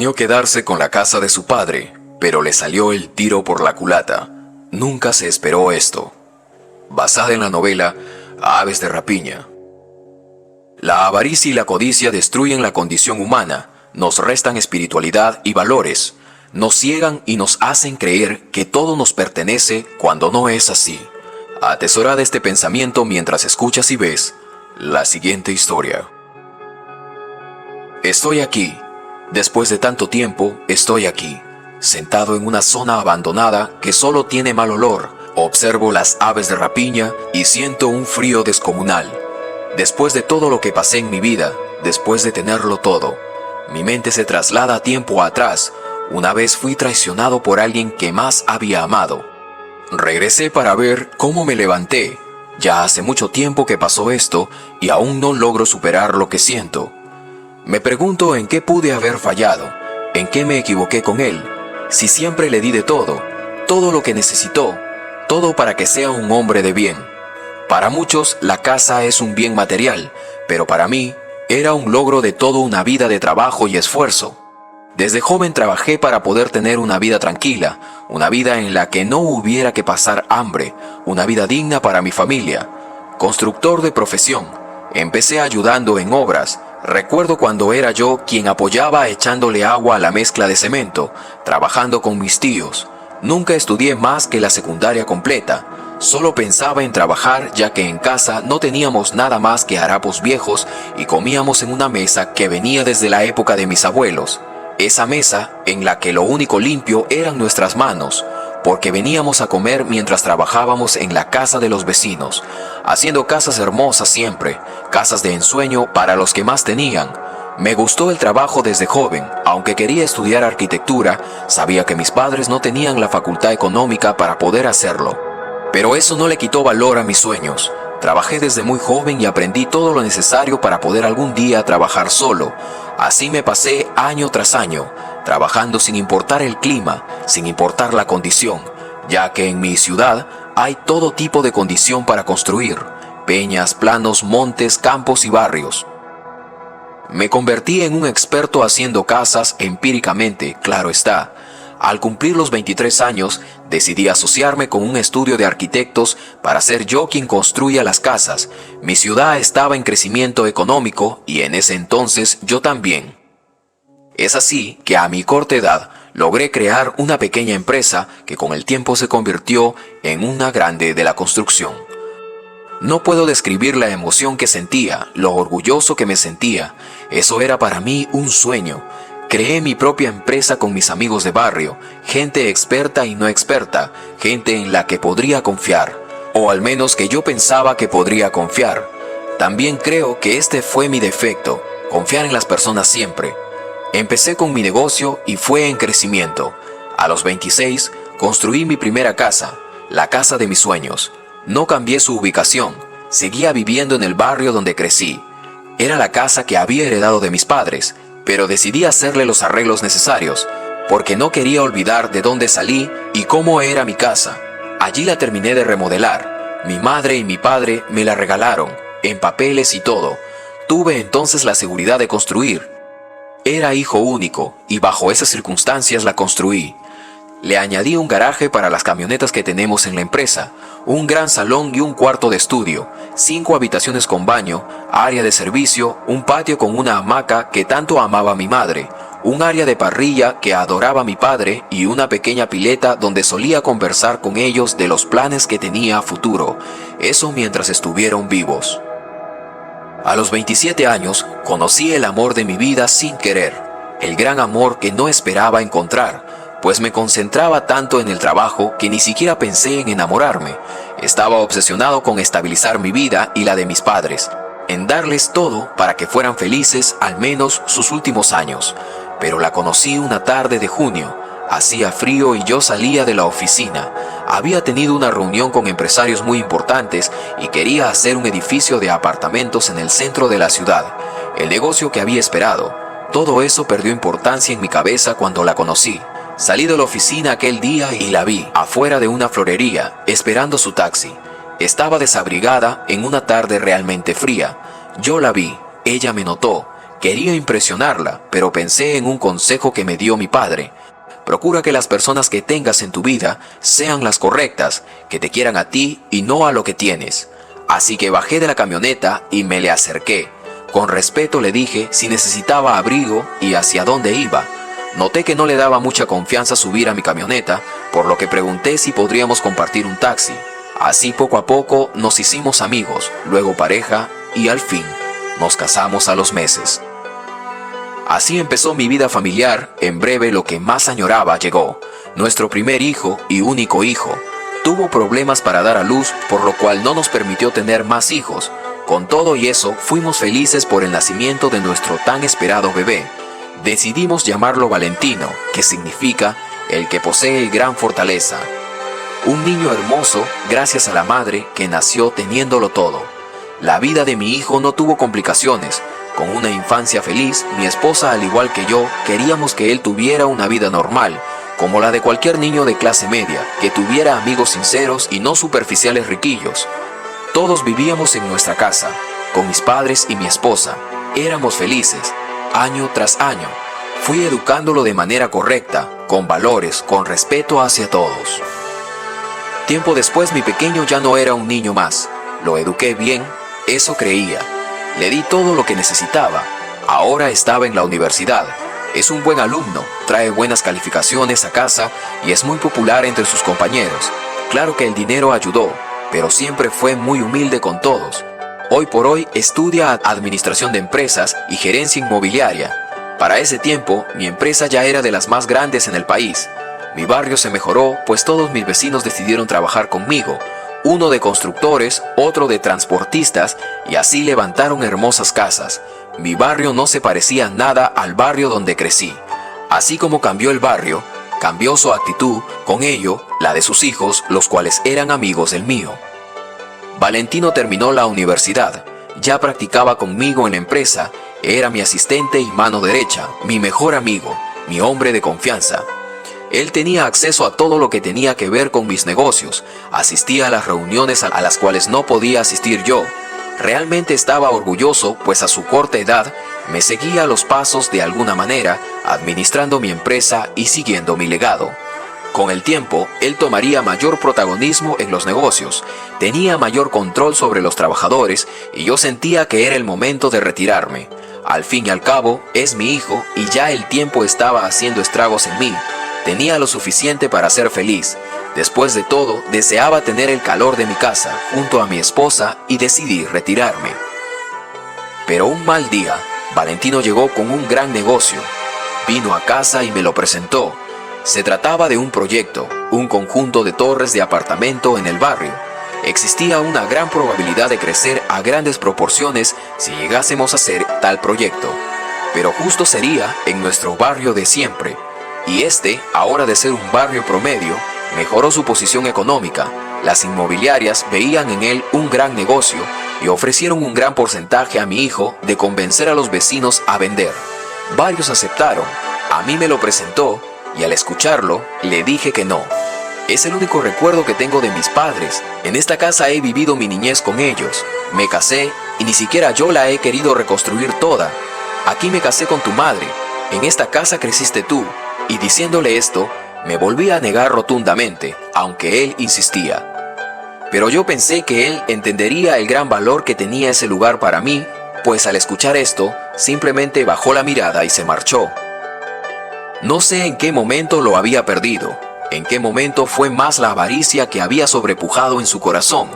Planeó quedarse con la casa de su padre, pero le salió el tiro por la culata. Nunca se esperó esto. Basada en la novela Aves de rapiña. La avaricia y la codicia destruyen la condición humana, nos restan espiritualidad y valores, nos ciegan y nos hacen creer que todo nos pertenece cuando no es así. Atesorad este pensamiento mientras escuchas y ves la siguiente historia. Estoy aquí. Después de tanto tiempo, estoy aquí, sentado en una zona abandonada que solo tiene mal olor. Observo las aves de rapiña y siento un frío descomunal. Después de todo lo que pasé en mi vida, después de tenerlo todo, mi mente se traslada a tiempo atrás. Una vez fui traicionado por alguien que más había amado. Regresé para ver cómo me levanté. Ya hace mucho tiempo que pasó esto y aún no logro superar lo que siento. Me pregunto en qué pude haber fallado, en qué me equivoqué con él, si siempre le di de todo lo que necesitó, todo para que sea un hombre de bien. Para muchos la casa es un bien material, pero para mí era un logro de toda una vida de trabajo y esfuerzo. Desde joven trabajé para poder tener una vida tranquila, una vida en la que no hubiera que pasar hambre, una vida digna para mi familia. Constructor de profesión, empecé ayudando en obras. Recuerdo cuando era yo quien apoyaba echándole agua a la mezcla de cemento, trabajando con mis tíos. Nunca estudié más que la secundaria completa. Solo pensaba en trabajar ya que en casa no teníamos nada más que harapos viejos y comíamos en una mesa que venía desde la época de mis abuelos. Esa mesa en la que lo único limpio eran nuestras manos, porque veníamos a comer mientras trabajábamos en la casa de los vecinos, haciendo casas hermosas siempre, casas de ensueño para los que más tenían. Me gustó el trabajo desde joven, aunque quería estudiar arquitectura, sabía que mis padres no tenían la facultad económica para poder hacerlo. Pero eso no le quitó valor a mis sueños. Trabajé desde muy joven y aprendí todo lo necesario para poder algún día trabajar solo. Así me pasé año tras año, trabajando sin importar el clima, sin importar la condición, ya que en mi ciudad hay todo tipo de condición para construir, peñas, planos, montes, campos y barrios. Me convertí en un experto haciendo casas empíricamente, claro está. Al cumplir los 23 años, decidí asociarme con un estudio de arquitectos para ser yo quien construya las casas. Mi ciudad estaba en crecimiento económico y en ese entonces yo también. Es así que a mi corta edad logré crear una pequeña empresa que con el tiempo se convirtió en una grande de la construcción. No puedo describir la emoción que sentía, lo orgulloso que me sentía. Eso era para mí un sueño. Creé mi propia empresa con mis amigos de barrio, gente experta y no experta, gente en la que podría confiar, o al menos que yo pensaba que podría confiar. También creo que este fue mi defecto, confiar en las personas siempre. Empecé con mi negocio y fue en crecimiento. A los 26 construí mi primera casa, la casa de mis sueños. No cambié su ubicación, seguía viviendo en el barrio donde crecí. Era la casa que había heredado de mis padres, pero decidí hacerle los arreglos necesarios, porque no quería olvidar de dónde salí y cómo era mi casa. Allí la terminé de remodelar. Mi madre y mi padre me la regalaron, en papeles y todo. Tuve entonces la seguridad de construir. Era hijo único y bajo esas circunstancias la construí. Le añadí un garaje para las camionetas que tenemos en la empresa, un gran salón y un cuarto de estudio, 5 habitaciones con baño, área de servicio, un patio con una hamaca que tanto amaba mi madre, un área de parrilla que adoraba mi padre y una pequeña pileta donde solía conversar con ellos de los planes que tenía a futuro, eso mientras estuvieron vivos. A los 27 años conocí el amor de mi vida sin querer, el gran amor que no esperaba encontrar, pues me concentraba tanto en el trabajo que ni siquiera pensé en enamorarme. Estaba obsesionado con estabilizar mi vida y la de mis padres, en darles todo para que fueran felices al menos sus últimos años. Pero la conocí una tarde de junio. Hacía frío y yo salía de la oficina. Había tenido una reunión con empresarios muy importantes y quería hacer un edificio de apartamentos en el centro de la ciudad. El negocio que había esperado. Todo eso perdió importancia en mi cabeza cuando la conocí. Salí de la oficina aquel día y la vi afuera de una florería, esperando su taxi. Estaba desabrigada en una tarde realmente fría. Yo la vi, ella me notó. Quería impresionarla, pero pensé en un consejo que me dio mi padre. Procura que las personas que tengas en tu vida sean las correctas, que te quieran a ti y no a lo que tienes. Así que bajé de la camioneta y me le acerqué. Con respeto le dije si necesitaba abrigo y hacia dónde iba. Noté que no le daba mucha confianza subir a mi camioneta, por lo que pregunté si podríamos compartir un taxi. Así poco a poco nos hicimos amigos, luego pareja y al fin nos casamos a los meses. Así empezó mi vida familiar. En breve lo que más añoraba llegó. Nuestro primer hijo y único hijo. Tuvo problemas para dar a luz, por lo cual no nos permitió tener más hijos. Con todo y eso, fuimos felices por el nacimiento de nuestro tan esperado bebé. Decidimos llamarlo Valentino, que significa el que posee gran fortaleza. Un niño hermoso gracias a la madre que nació teniéndolo todo. La vida de mi hijo no tuvo complicaciones. Con una infancia feliz, mi esposa, al igual que yo, queríamos que él tuviera una vida normal, como la de cualquier niño de clase media, que tuviera amigos sinceros y no superficiales riquillos. Todos vivíamos en nuestra casa, con mis padres y mi esposa. Éramos felices, año tras año. Fui educándolo de manera correcta, con valores, con respeto hacia todos. Tiempo después mi pequeño ya no era un niño más. Lo eduqué bien, eso creía. Le di todo lo que necesitaba. Ahora estaba en la universidad. Es un buen alumno, trae buenas calificaciones a casa y es muy popular entre sus compañeros. Claro que el dinero ayudó, pero siempre fue muy humilde con todos. Hoy por hoy estudia administración de empresas y gerencia inmobiliaria. Para ese tiempo, mi empresa ya era de las más grandes en el país. Mi barrio se mejoró, pues todos mis vecinos decidieron trabajar conmigo. Uno de constructores, otro de transportistas, y así levantaron hermosas casas. Mi barrio no se parecía nada al barrio donde crecí. Así como cambió el barrio, cambió su actitud, con ello, la de sus hijos, los cuales eran amigos del mío. Valentino terminó la universidad, ya practicaba conmigo en la empresa, era mi asistente y mano derecha, mi mejor amigo, mi hombre de confianza. Él tenía acceso a todo lo que tenía que ver con mis negocios, asistía a las reuniones a las cuales no podía asistir yo. Realmente estaba orgulloso, pues a su corta edad me seguía los pasos de alguna manera, administrando mi empresa y siguiendo mi legado. Con el tiempo, él tomaría mayor protagonismo en los negocios, tenía mayor control sobre los trabajadores y yo sentía que era el momento de retirarme. Al fin y al cabo, es mi hijo y ya el tiempo estaba haciendo estragos en mí. Tenía lo suficiente para ser feliz. Después de todo, deseaba tener el calor de mi casa, junto a mi esposa, y decidí retirarme. Pero un mal día, Valentino llegó con un gran negocio. Vino a casa y me lo presentó. Se trataba de un proyecto, un conjunto de torres de apartamento en el barrio. Existía una gran probabilidad de crecer a grandes proporciones si llegásemos a hacer tal proyecto. Pero justo sería en nuestro barrio de siempre. Y ahora de ser un barrio promedio, mejoró su posición económica. Las inmobiliarias veían en él un gran negocio y ofrecieron un gran porcentaje a mi hijo de convencer a los vecinos a vender. Varios aceptaron, a mí me lo presentó y al escucharlo le dije que no. Es el único recuerdo que tengo de mis padres. En esta casa he vivido mi niñez con ellos. Me casé y ni siquiera yo la he querido reconstruir toda. Aquí me casé con tu madre, en esta casa creciste tú. Y diciéndole esto, me volví a negar rotundamente, aunque él insistía. Pero yo pensé que él entendería el gran valor que tenía ese lugar para mí, pues al escuchar esto, simplemente bajó la mirada y se marchó. No sé en qué momento lo había perdido, en qué momento fue más la avaricia que había sobrepujado en su corazón,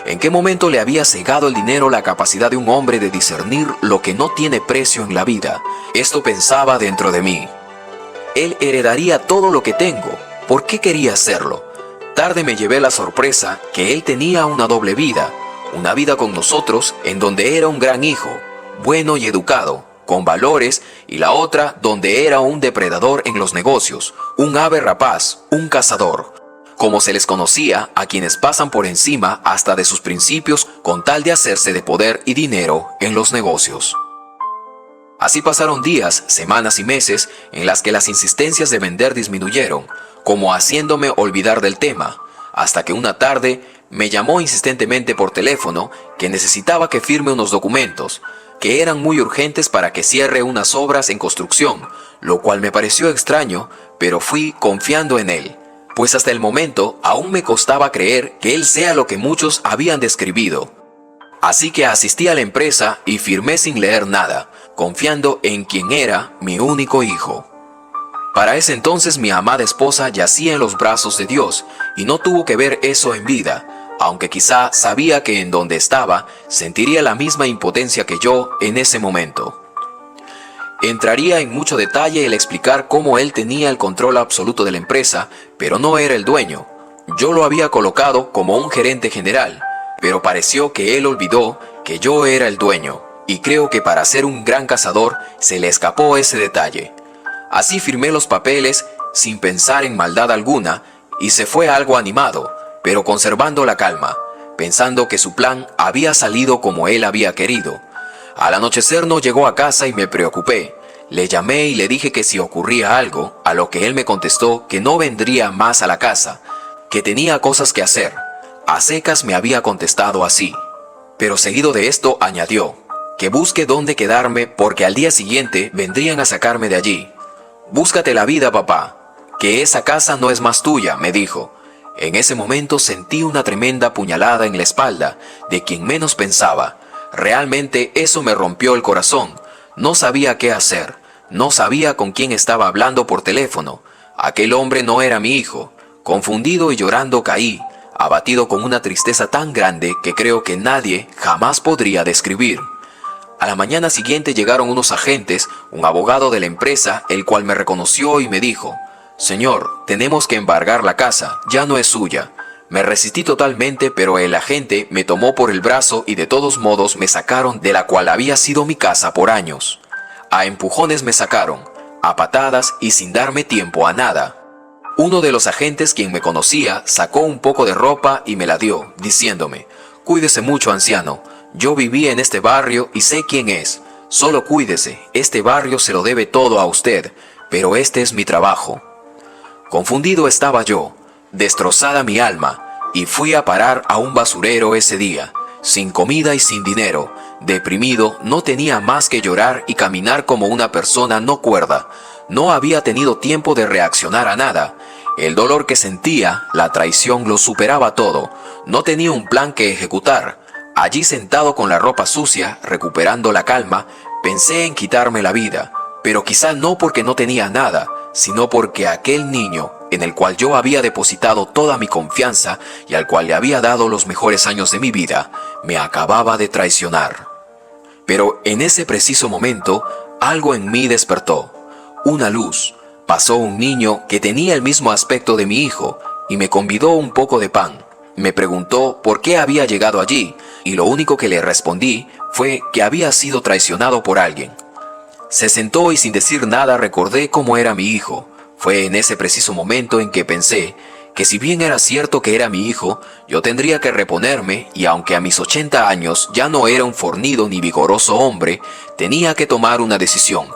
en qué momento le había cegado el dinero la capacidad de un hombre de discernir lo que no tiene precio en la vida. Esto pensaba dentro de mí. Él heredaría todo lo que tengo. ¿Por qué quería hacerlo? Tarde me llevé la sorpresa que él tenía una doble vida. Una vida con nosotros en donde era un gran hijo, bueno y educado, con valores, y la otra donde era un depredador en los negocios, un ave rapaz, un cazador. Como se les conocía a quienes pasan por encima hasta de sus principios con tal de hacerse de poder y dinero en los negocios. Así pasaron días, semanas y meses en las que las insistencias de vender disminuyeron, como haciéndome olvidar del tema, hasta que una tarde me llamó insistentemente por teléfono que necesitaba que firme unos documentos. que eran muy urgentes para que cierre unas obras en construcción, lo cual me pareció extraño, pero fui confiando en él, pues hasta el momento aún me costaba creer que él sea lo que muchos habían describido. Así que asistí a la empresa y firmé sin leer nada, confiando en quien era mi único hijo. Para ese entonces mi amada esposa yacía en los brazos de Dios y no tuvo que ver eso en vida, aunque quizá sabía que en donde estaba sentiría la misma impotencia que yo en ese momento. Entraría en mucho detalle el explicar cómo él tenía el control absoluto de la empresa, pero no era el dueño. Yo lo había colocado como un gerente general, pero pareció que él olvidó que yo era el dueño, y creo que para ser un gran cazador se le escapó ese detalle. Así firmé los papeles sin pensar en maldad alguna, y se fue algo animado, pero conservando la calma, pensando que su plan había salido como él había querido. Al anochecer no llegó a casa y me preocupé. Le llamé y le dije que si ocurría algo, a lo que él me contestó que no vendría más a la casa, que tenía cosas que hacer. A secas me había contestado así, pero seguido de esto añadió, que busque dónde quedarme porque al día siguiente vendrían a sacarme de allí. «Búscate la vida, papá, que esa casa no es más tuya», me dijo. En ese momento sentí una tremenda puñalada en la espalda de quien menos pensaba. Realmente eso me rompió el corazón. No sabía qué hacer, no sabía con quién estaba hablando por teléfono. Aquel hombre no era mi hijo. Confundido y llorando caí, abatido con una tristeza tan grande que creo que nadie jamás podría describir. A la mañana siguiente llegaron unos agentes, un abogado de la empresa, el cual me reconoció y me dijo, «Señor, tenemos que embargar la casa, ya no es suya». Me resistí totalmente, pero el agente me tomó por el brazo y de todos modos me sacaron de la cual había sido mi casa por años. A empujones me sacaron, a patadas y sin darme tiempo a nada. Uno de los agentes, quien me conocía, sacó un poco de ropa y me la dio, diciéndome, «Cuídese mucho, anciano. Yo viví en este barrio y sé quién es. Solo cuídese, este barrio se lo debe todo a usted, pero este es mi trabajo». Confundido estaba yo, destrozada mi alma, y fui a parar a un basurero ese día, sin comida y sin dinero. Deprimido, no tenía más que llorar y caminar como una persona no cuerda. No había tenido tiempo de reaccionar a nada. El dolor que sentía, la traición lo superaba todo. No tenía un plan que ejecutar. Allí sentado con la ropa sucia, recuperando la calma, pensé en quitarme la vida, pero quizá no porque no tenía nada, sino porque aquel niño, en el cual yo había depositado toda mi confianza y al cual le había dado los mejores años de mi vida, me acababa de traicionar. Pero en ese preciso momento, algo en mí despertó. Una luz. Pasó un niño que tenía el mismo aspecto de mi hijo y me convidó un poco de pan. Me preguntó por qué había llegado allí y lo único que le respondí fue que había sido traicionado por alguien. Se sentó y sin decir nada recordé cómo era mi hijo. Fue en ese preciso momento en que pensé que si bien era cierto que era mi hijo, yo tendría que reponerme y aunque a mis 80 años ya no era un fornido ni vigoroso hombre, tenía que tomar una decisión.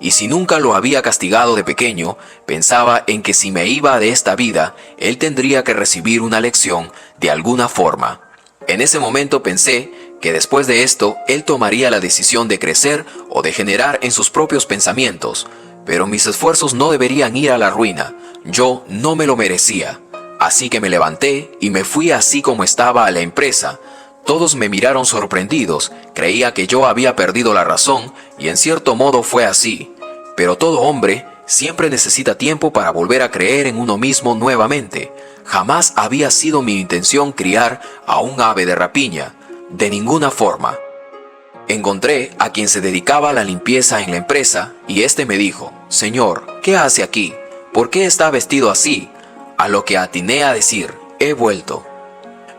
Y si nunca lo había castigado de pequeño, pensaba en que si me iba de esta vida, él tendría que recibir una lección de alguna forma. En ese momento pensé que después de esto, él tomaría la decisión de crecer o de generar en sus propios pensamientos. Pero mis esfuerzos no deberían ir a la ruina. Yo no me lo merecía. Así que me levanté y me fui así como estaba a la empresa. Todos me miraron sorprendidos, creía que yo había perdido la razón y en cierto modo fue así. Pero todo hombre siempre necesita tiempo para volver a creer en uno mismo nuevamente. Jamás había sido mi intención criar a un ave de rapiña, de ninguna forma. Encontré a quien se dedicaba a la limpieza en la empresa y este me dijo, «Señor, ¿qué hace aquí? ¿Por qué está vestido así?». A lo que atiné a decir, «He vuelto».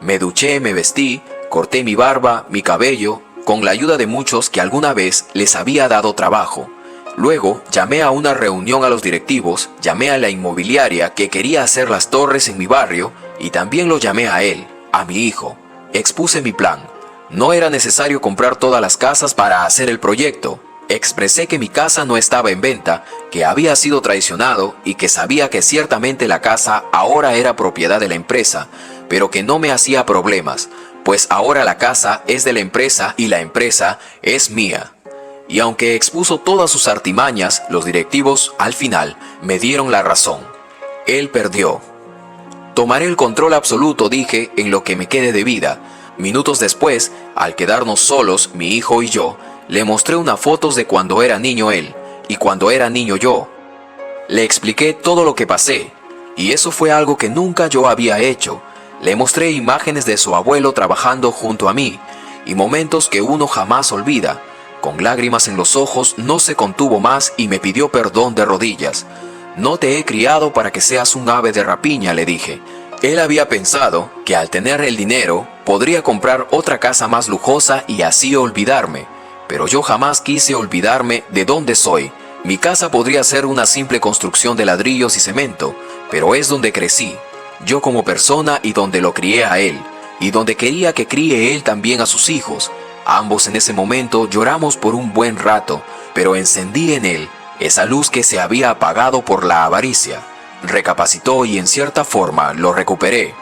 Me duché, me vestí, corté mi barba, mi cabello, con la ayuda de muchos que alguna vez les había dado trabajo. Luego llamé a una reunión a los directivos, llamé a la inmobiliaria que quería hacer las torres en mi barrio y también lo llamé a él, a mi hijo. Expuse mi plan. No era necesario comprar todas las casas para hacer el proyecto. Expresé que mi casa no estaba en venta, que había sido traicionado y que sabía que ciertamente la casa ahora era propiedad de la empresa, pero que no me hacía problemas, pues ahora la casa es de la empresa y la empresa es mía. Y aunque expuso todas sus artimañas, los directivos, al final, me dieron la razón. Él perdió. Tomaré el control absoluto, dije, en lo que me quede de vida. Minutos después, al quedarnos solos, mi hijo y yo, le mostré unas fotos de cuando era niño él y cuando era niño yo. Le expliqué todo lo que pasé, y eso fue algo que nunca yo había hecho. Le mostré imágenes de su abuelo trabajando junto a mí, y momentos que uno jamás olvida. Con lágrimas en los ojos no se contuvo más y me pidió perdón de rodillas. No te he criado para que seas un ave de rapiña, le dije. Él había pensado que al tener el dinero podría comprar otra casa más lujosa y así olvidarme. Pero yo jamás quise olvidarme de dónde soy. Mi casa podría ser una simple construcción de ladrillos y cemento, pero es donde crecí, yo como persona, y donde lo crié a él, y donde quería que críe él también a sus hijos. Ambos en ese momento lloramos por un buen rato, pero encendí en él esa luz que se había apagado por la avaricia. Recapacitó y en cierta forma lo recuperé.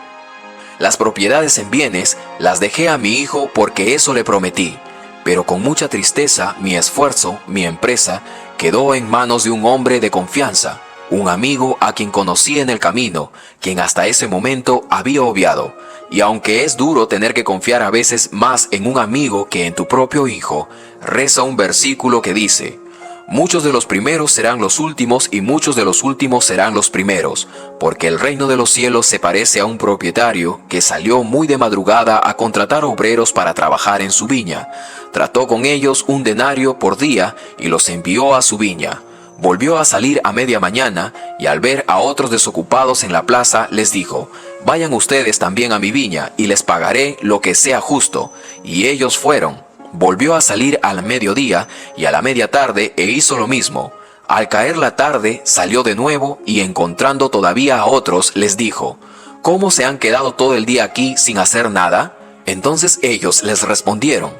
Las propiedades en bienes las dejé a mi hijo porque eso le prometí, pero con mucha tristeza mi esfuerzo, mi empresa, quedó en manos de un hombre de confianza, un amigo a quien conocí en el camino, quien hasta ese momento había obviado. Y aunque es duro tener que confiar a veces más en un amigo que en tu propio hijo, reza un versículo que dice: muchos de los primeros serán los últimos y muchos de los últimos serán los primeros, porque el reino de los cielos se parece a un propietario que salió muy de madrugada a contratar obreros para trabajar en su viña. Trató con ellos 1 denario por día y los envió a su viña. Volvió a salir a media mañana y al ver a otros desocupados en la plaza les dijo: vayan ustedes también a mi viña y les pagaré lo que sea justo. Y ellos fueron. Volvió a salir al mediodía y a la media tarde e hizo lo mismo. Al caer la tarde salió de nuevo y encontrando todavía a otros les dijo: ¿cómo se han quedado todo el día aquí sin hacer nada? Entonces ellos les respondieron: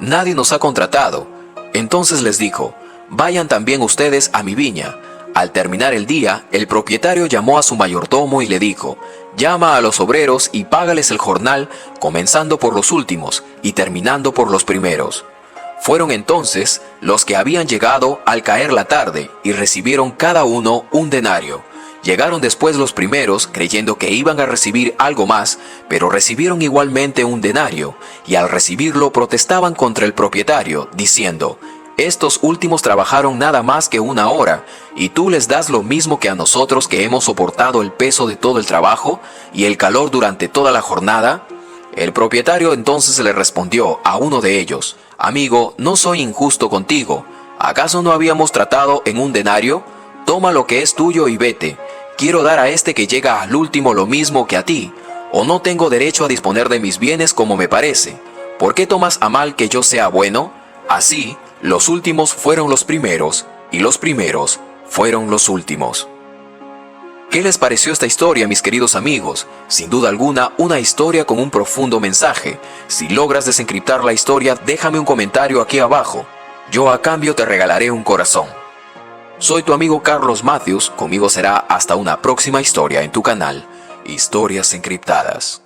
nadie nos ha contratado. Entonces les dijo: vayan también ustedes a mi viña. Al terminar el día, el propietario llamó a su mayordomo y le dijo: llama a los obreros y págales el jornal, comenzando por los últimos y terminando por los primeros. Fueron entonces los que habían llegado al caer la tarde y recibieron cada uno 1 denario. Llegaron después los primeros creyendo que iban a recibir algo más, pero recibieron igualmente 1 denario, y al recibirlo protestaban contra el propietario, diciendo: estos últimos trabajaron nada más que 1 hora, y tú les das lo mismo que a nosotros que hemos soportado el peso de todo el trabajo y el calor durante toda la jornada. El propietario entonces le respondió a uno de ellos: amigo, no soy injusto contigo. ¿Acaso no habíamos tratado en 1 denario? Toma lo que es tuyo y vete. Quiero dar a este que llega al último lo mismo que a ti, o no tengo derecho a disponer de mis bienes como me parece. ¿Por qué tomas a mal que yo sea bueno? Así, los últimos fueron los primeros, y los primeros fueron los últimos. ¿Qué les pareció esta historia, mis queridos amigos? Sin duda alguna, una historia con un profundo mensaje. Si logras desencriptar la historia, déjame un comentario aquí abajo. Yo a cambio te regalaré un corazón. Soy tu amigo Carlos Matthews, conmigo será hasta una próxima historia en tu canal, Historias Encriptadas.